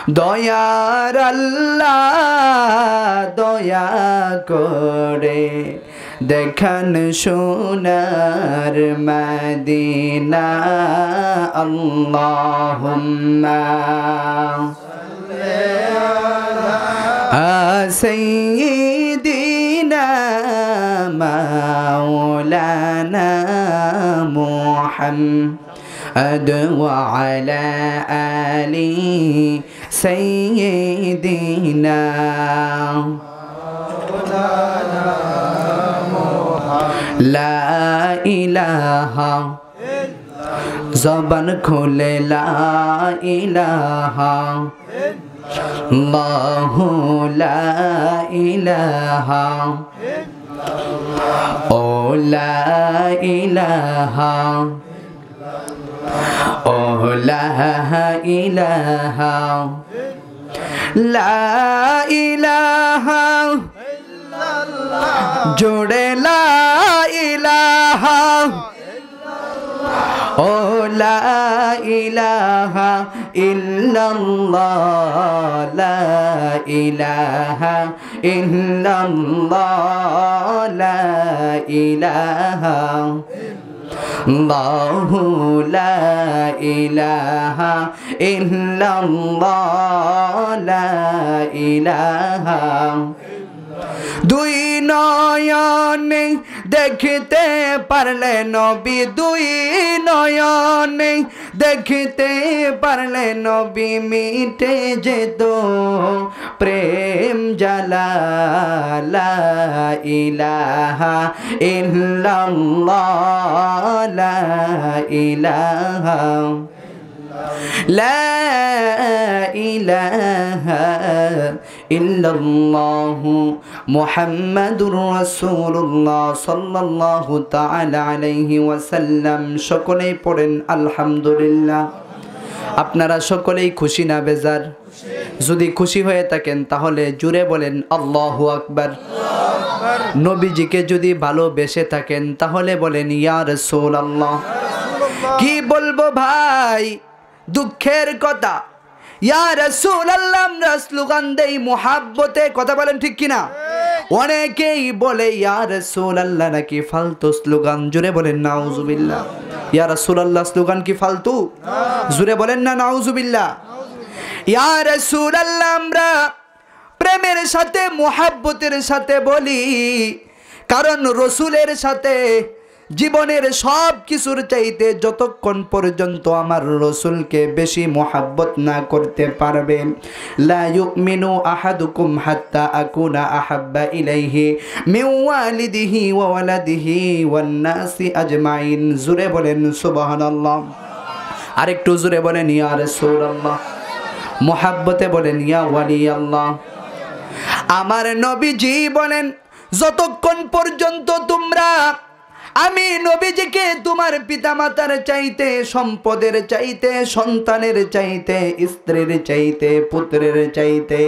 দয়ার আল্লাহ দয়া করে দেখান সোনার মদিনা আল্লাহুম্মা সাইয়্যিদিনা মাওলানা মুহাম্মদ ওয়া আলা আলি সাইয়্যিদিনা লা ইলাহা জবান খুলে লা ইলাহা আল্লাহু লা ইলাহা ও লা ইলাহা ও লা ইলাহা লা ইলাহা জোড়ে লা ইলাহা ও লা ইলাহা ইল্লাল্লাহ লা ইলাহা ইল্লাল্লাহ লা ইলাহা আল্লাহু লা ইলাহা ইল্লাল্লাহ লা ইলাহা দুই নয়নে দেখতে পারলে নবী দুই নয়নে দেখতে পারলে নবী মিটে যেত প্রেম জ্বালা লা ইলাহা ইল্লাল্লাহ লা ইলাহা লা ইলাহা ইল্লাল্লাহু মুহাম্মাদুর রাসূলুল্লাহ সাল্লাল্লাহু তাআলা আলাইহি ওয়াসাল্লাম। সকলেই পড়েন আলহামদুলিল্লাহ। আপনারা সকলেই খুশি না বেজার? যদি খুশি হয়ে থাকেন তাহলে জুড়ে বলেন আল্লাহু আকবার। নবীজিকে যদি ভালোবেসে থাকেন তাহলে বলেন ইয়া রাসূলুল্লাহ। কি বলবো ভাই, দুঃখের কথা, ইয়া রাসূলুল্লাহ আমরা স্লোগান দেই মুহাব্বতে, কথা বলেন ঠিক কিনা? অনেকেই বলে ইয়া রাসূলুল্লাহ নাকি ফালতু স্লোগান, জোরে বলেন নাউজুবিল্লাহ। ইয়া রাসূলুল্লাহ স্লোগান কি ফালতু? জোরে বলেন না নাউজুবিল্লাহ। ইয়া রাসূলুল্লাহ আমরা প্রেমের সাথে মুহাব্বতের সাথে বলি, কারণ রসুলের সাথে জীবনের সব কিছুর চাইতে যতক্ষণ পর্যন্ত আমার রসুলকে বেশি মুহাব্বত না করতে পারবে, লা ইউমিনু আহাদুকুম হাত্তা আকুনা আহাব্বা ইলাইহি মিন ওয়ালিদিহি ওয়া ওয়ালাদিহি ওয়ান নাসি আজমাইন। জোরে বলেন সুবহানাল্লাহ। আরেকটু জোরে বলেন ইয়া রাসূলুল্লাহ। মুহাব্বতে বলেন ইয়া ওয়ালি আল্লাহ। আমার নবীজি বলেন যতক্ষণ পর্যন্ত তোমরা আমি নবীজিকে তোমার পিতামাতার চাইতে, সম্পদের চাইতে, সন্তানের চাইতে, স্ত্রীর চাইতে, পুত্রের চাইতে,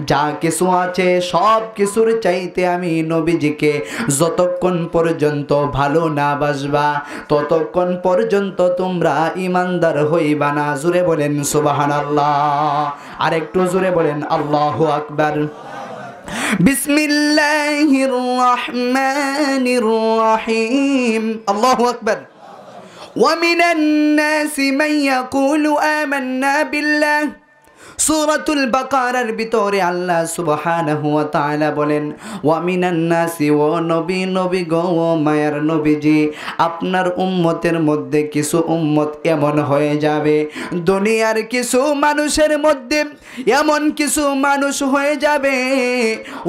যা কিছু আছে সব কিছুর চাইতে আমি নবীজিকে যতক্ষণ পর্যন্ত ভালো না বাসবা ততক্ষণ পর্যন্ত তোমরা ইমানদার হইবা না। জোরে বলেন সুবহানাল্লাহ। আরেকটু জোরে বলেন আল্লাহু আকবার। বিসমিল্লাহির রহমানির রহিম। আল্লাহু আকবার। ওয়া মিনান নাসি মান ইয়াকুলু আমান্না বিল্লাহ। সূরাতুল বাকারার ভিতরে আল্লাহ সুবহানাহু ওয়া তাআলা বলেন ওয়া মিনান নাসি, ও নবী, নবী গো, ও মায়ার নবীজি, আপনার উম্মতের মধ্যে কিছু উম্মত এমন হয়ে যাবে, দুনিয়ার কিছু মানুষের মধ্যে এমন কিছু মানুষ হয়ে যাবে,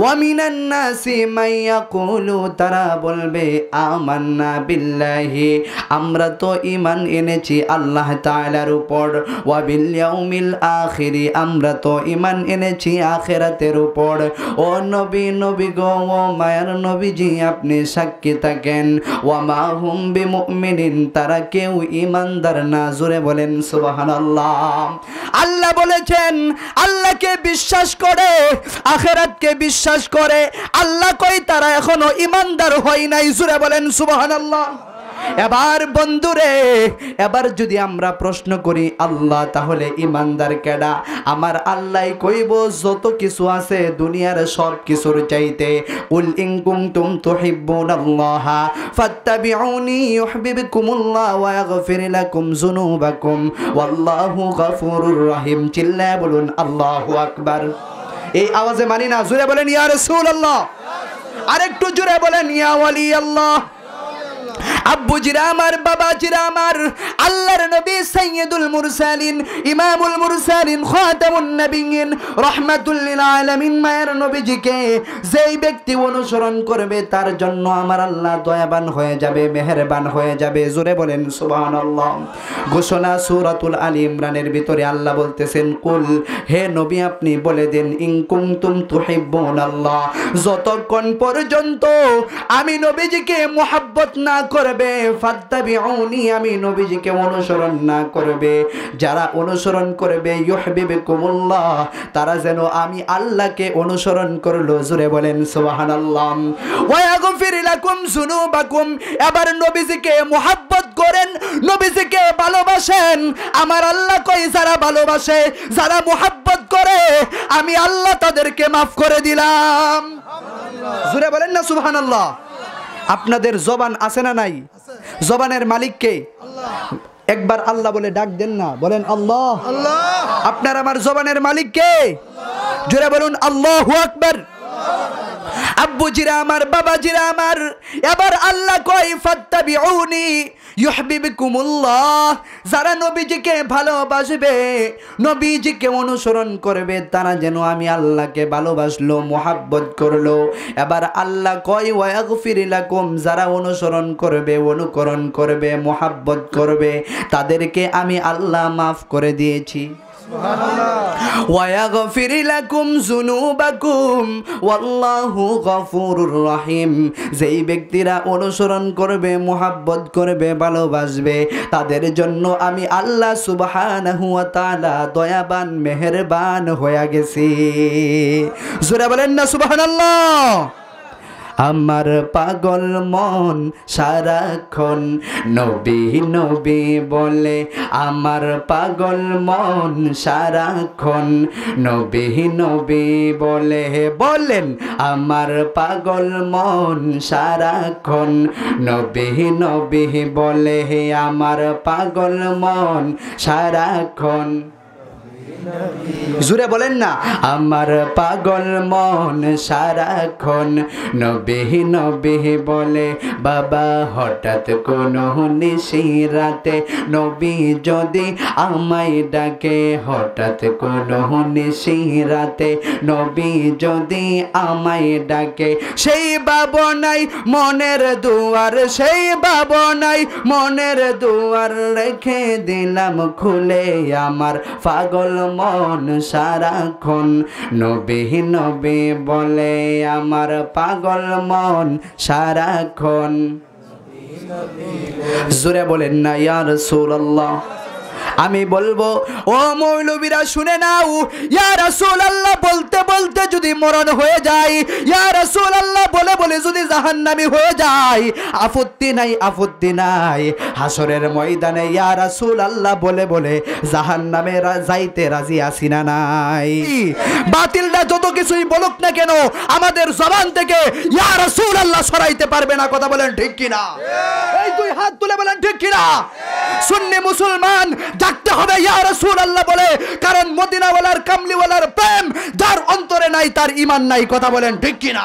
ওয়া মিনান নাসি মান ইয়াকুলু, তারা বলবে আমান্না বিল্লাহি, আমরা তো ঈমান এনেছি আল্লাহ তাআলার উপর, ওয়া বিল ইয়াউমিল আখির, আমরা তো ঈমান এনেছি আখিরাতের উপর। ও নবী, নবী গো, ও মায়ার নবীজি, আপনি সাক্ষী থাকেন ওয়া মা হুম বিমুমিনিন, তারা কেউ ঈমানদার না। জোরে বলেন সুবহানাল্লাহ। আল্লাহ বলেছেন আল্লাহকে বিশ্বাস করে, আখিরাতকে বিশ্বাস করে, আল্লাহ কই তারা এখনো ঈমানদার হয় নাই। জোরে বলেন সুবহানাল্লাহ। এবার বন্ধুরে, এবার যদি আমরা প্রশ্ন করি আল্লাহ তাহলে ইমানদার কেডা? আমার আল্লাহ কইব যত কিছু আছে দুনিয়ার সব কিছুর চাইতে, কুল ইন কুনতুম তুহিব্বুনাল্লাহ ফাত্তাবিউনি ইউহিব্বুকুমুল্লাহ ওয়া ইয়াগফির লাকুম যুনুবাকুম ওয়াল্লাহু গফুরুর রহিম। চিল্লায় বলুন আল্লাহু আকবার। এই আওয়াজে মানি না, জোরে বলেন ইয়া রাসূলুল্লাহ। আরেকটু জোরে বলেন ইয়া ওয়ালি আল্লাহ। আব্বু জিরা আমার, বাবা জিরা আমার, আল্লাহর নবী সাইয়্যিদুল মুরসালিন, ইমামুল মুরসালিন, খাতামুন নবিয়্যিন, রাহমাতুল লিল আলামিন মায়ের নবীজিকে যেই ব্যক্তি অনুসরণ করবে তার জন্য আমার আল্লাহ দয়াবান হয়ে যাবে, মেহেরবান হয়ে যাবে। জোরে বলেন সুবহানাল্লাহ। ঘোষণা সূরাতুল আলী ইমরানের ভিতরে আল্লাহ বলতেছেন, কুল, হে নবী আপনি বলে দেন, ইন কুনতুম তুহিব্বুনাল্লাহ, যতক্ষণ পর্যন্ত আমি নবীজিকে মুহাব্বত না করবে, ফাত্তাবিউনি, আমি নবীজিকে অনুসরণ না করবে, যারা অনুসরণ করবে ইউহিব্বুকুমুল্লাহ, তারা যেন আমি আল্লাহকে অনুসরণ করলো। জোরে বলেন সুবহানাল্লাহ। ওয়া ইয়াগফির লাকুম যুনুবাকুম, এবার নবীজিকে মুহাব্বত করেন, নবীজিকে ভালোবাসেন। আমার আল্লাহ কই যারা ভালোবাসে, যারা মুহাব্বত করে, আমি আল্লাহ তাদেরকে মাফ করে দিলাম। জোরে বলেন না সুবহানাল্লাহ। আপনাদের জবান আছে না নাই? জবানের মালিক কে? একবার আল্লাহ বলে ডাক দেন না, বলেন আল্লাহ। আপনার আমার জবানের মালিক কে? জোরে বলুন আল্লাহু আকবার। আব্বু জিরা আমার, বাবা জিরা আমার, এবার আল্লাহ কয় ফাত্তাবিউনি ইউহিব্বুকুমুল্লাহ, যারা নবীজিকে ভালোবাসবে, নবীজিকে অনুসরণ করবে, তারা যেন আমি আল্লাহকে ভালোবাসলো, মুহাব্বত করলো। এবার আল্লাহ কয় ওয়া ইয়াগফির লাকুম, যারা অনুসরণ করবে, অনুকরণ করবে, মুহাব্বত করবে, তাদেরকে আমি আল্লাহ মাফ করে দিয়েছি। ওয়া ইয়াগফির লাকুম যুনুবাকুম ওয়াল্লাহু গফুরুর রহিম, যেই ব্যক্তিরা অনুসরণ করবে, মুহাব্বত করবে, ভালোবাসবে, তাদের জন্য আমি আল্লাহ সুবহানাহু ওয়া তাআলা দয়াবান, মেহেরবান হয়ে গেছি। জোরে বলেন না সুবহানাল্লাহ। আমার পাগল মন সারাক্ষণ নবী নবী বলে, আমার পাগল মন সারাক্ষণ নবী নবী বলে। বলেন আমার পাগল মন সারাক্ষণ নবী নবী বলে, আমার পাগল মন সারাক্ষণ। জুড়ে বলেন না, আমার পাগল মন সারাক্ষণ নবী নবী বলে। বাবা হঠাৎ কোনো নিশিরাতে নবী যদি আমায় ডাকে, হঠাৎ কোনো নিশিরাতে নবী যদি আমায় ডাকে, সেই ভাবনাই মনের দুয়ার, সেই ভাবনাই মনের দুয়ার রেখে দিলাম খুলে, আমার পাগল মন সারাক্ষণ নবী নবী বলে, আমার পাগল মন সারাক্ষণ। জোরে বলেন না ইয়া রাসূলুল্লাহ। আমি বলবো, ও মৌলবীরা শুনে নাও, ইয়া রাসূলুল্লাহ বলতে বলতে যদি মরণ হয়ে যায়, ইয়া রাসূলুল্লাহ বলে বলে যদি জাহান্নামী হয়ে যায়, আপত্তি নাই, আপত্তি নাই। হাসরের ময়দানে ইয়া রাসূলুল্লাহ বলে বলে জাহান্নামে যাইতে রাজি আছি না নাই? বাতিলটা যত কিছুই বলুক না কেন, আমাদের জবান থেকে ইয়া রাসূলুল্লাহ সরাইতে পারবে না। কথা বলেন ঠিক কিনা? এই দুই হাত তুলে বলেন ঠিক কিনা? সুন্নি মুসলমান ডাকতে হবে ইয়া রাসূলুল্লাহ বলে, কারণ মদিনাওয়ালার, কামলিওয়ালার প্রেম যার অন্তরে নাই তার ঈমান নাই। কথা বলেন ঠিক কিনা?